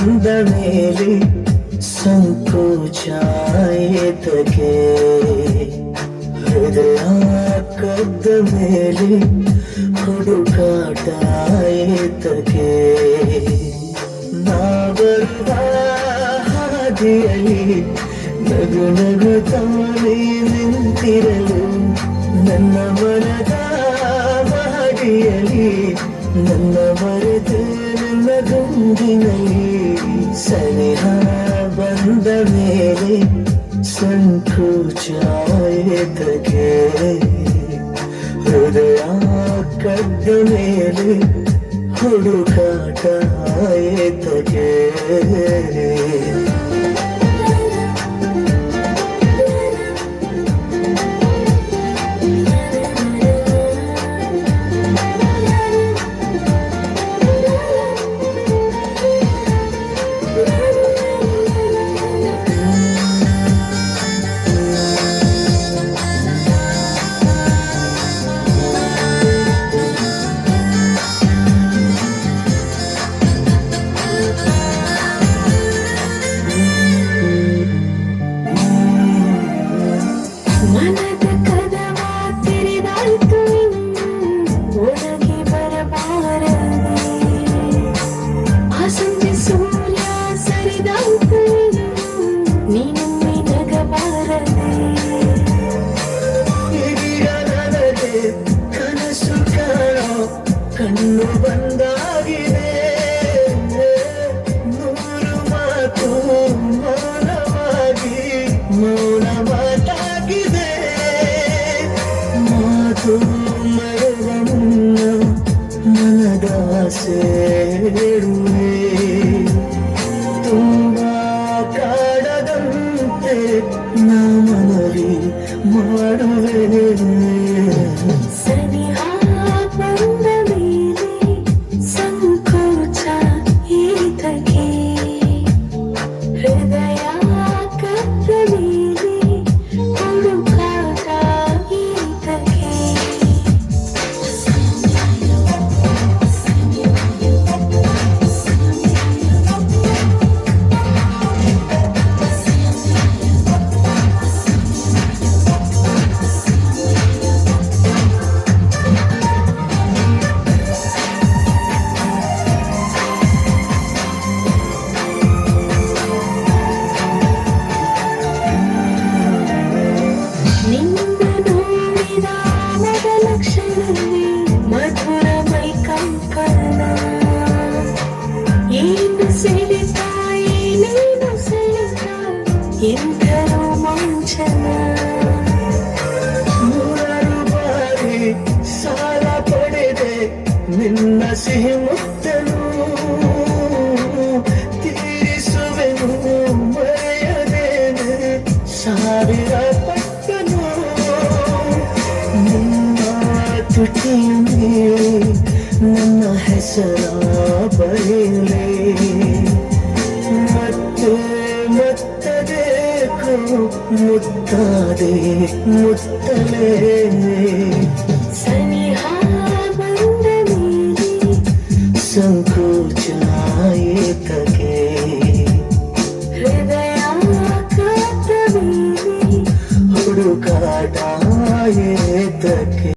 ಬಂದ ಮೇಲೆ ಸಂಕೋಚ ಏತಕ್ಕೆ ಹೃದಯ ಕದ್ದ ಮೇಲೆ ಹುಡುಕಾಟ ಏತಕ್ಕೆ ನಾವರುವ ಹಾದಿಯಲ್ಲಿ ನಗು ನಗುತ್ತಾನೆ ನಿಂತಿರಲು ನನ್ನ ಮನದ ಮಾಡಿಯಲಿ ನನ್ನ ಮರೆತು ನನ್ನ ಗುಂಡಿನಲ್ಲಿ ಸನಿಹ ಬಂದ ಮೇಲೆ ಸಂಕೋಚ ಏತಕ್ಕೆ ಹೃದಯ ಕದ್ದ ಮೇಲೆ ಹುಡುಕಾಟ ಏತಕ್ಕೆ ಮನದ ಕದವ ತೆರೆದಾಯ್ತು ಒಳಗೆ ಬರಬಾರದೆ ಆ ಸಂಜೆ ಸೂರ್ಯ ಸರಿದಾಯ್ತು ನೀನೊಮ್ಮೆ ನಗಬಾರದೆ ಈಗ ನನಗೆ ಕನಸು ಕಾಣೋ ಕಣ್ಣು ಬಂದಾಗಿದೆ ನೂರು ಮಾತು ಮೌನವಾಗಿ ಮೌನ ಮಾತಾಗಿದೆ ಮಾತು ಮರೆವ ಮುನ್ನ ಮನದಾಸೆ ಹೇಳುವೆ ತುಂಬಾ ಕಾಡದಂತೆ ನಾ ಮನವಿ ಮಾಡುವೆ ಸನಿಹ ಬಂದ ಮೇಲೆ ಸಂಕೋಚ ಏತಕ್ಕೆ ಹೃದಯ ಕದ್ದ ಮೇಲೆ ಹುಡುಕಾಟ ಏತಕ್ಕೆ ನಿನ್ನ ನೋಡಿದ ಮೊದಲ ಕ್ಷಣವೇ ಮಧುರ ಮೈ ಕಂಪನ ಏನು ಸೆಳೆತ ಏನೇನು ಸೆಳೆತ ಎಂಥ ರೋಮಾಂಚನ ನೂರಾರು ಬಾರಿ ಸಾಲ ಪಡೆದೆ ನಿನ್ನ ಸಿಹಿ ಮುತ್ತನು ತೀರಿಸುವೆನು ಮರೆಯದೇನೆ ಸಾವಿರ ಪಟ್ಟನು ನಿಮ್ಮ ತುಟಿಯಲ್ಲಿ ನನ್ನ ಹೆಸರ ಬರೆಯಲೇ ಮತ್ತೆ ಮತ್ತಬೇಕು ಮುತ್ತಾದೆ ಮುತ್ತಲೇ ಸನಿಹ ಬಂದ ಮೇಲೆ ಸಂಕೋಚ ಏತಕ್ಕೆ ಹೃದಯ ಕದ್ದ ಮೇಲೆ ಹುಡುಕಾಟ ಏತಕ್ಕೆ